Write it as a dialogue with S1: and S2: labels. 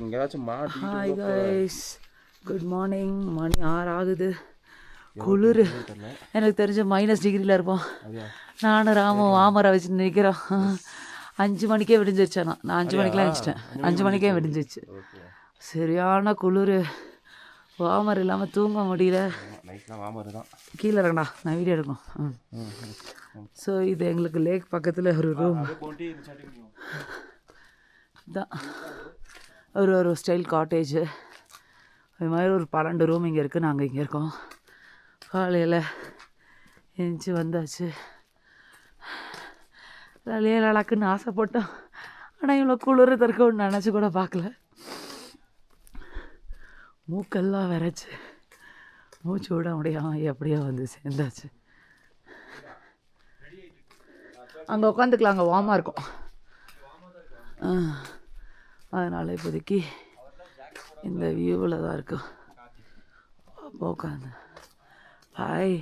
S1: Hi guys, good morning. மணி 6 ஆகுது. குளிர் எனக்கு தெரிஞ்ச -டிகிரியில் இருப்போம். நானும் ராமும் வாமரை வச்சு நிற்கிறோம். 5 மணிக்கே விடிஞ்சிருச்சா? நான் 5 மணிக்கெலாம் எழுந்திரிச்சிட்டேன். 5 மணிக்கே விடிஞ்சிச்சு. சரியான குளிர். வாமர் இல்லாமல் தூங்க முடியல. கீழே இருக்கண்டா, நான் வீடியோ எடுக்கணும். ஸோ இது எங்களுக்கு லேக் பக்கத்தில் ஒரு ரூம் தான். ஒரு ஸ்டைல் காட்டேஜு. இது மாதிரி ஒரு 12 ரூம் இங்கே இருக்குது. நாங்கள் இங்கே இருக்கோம். காலையில் எழுந்துச்சி வந்தாச்சு. வேலையே லடாக்குன்னு ஆசைப்பட்டோம். ஆனால் இவ்வளோ குளிர் தற்கொண்டு நினச்சி கூட பார்க்கல. மூக்கெல்லாம் விரைச்சி மூச்சு விட முடியாமல் எப்படியோ வந்து சேர்ந்தாச்சு. அங்கே உட்காந்துக்கலாம், அங்கே வார்மாக இருக்கும். அதனால் இப்போதைக்கு இந்த வியூவில் தான் இருக்கும். உட்காந்து பாய்.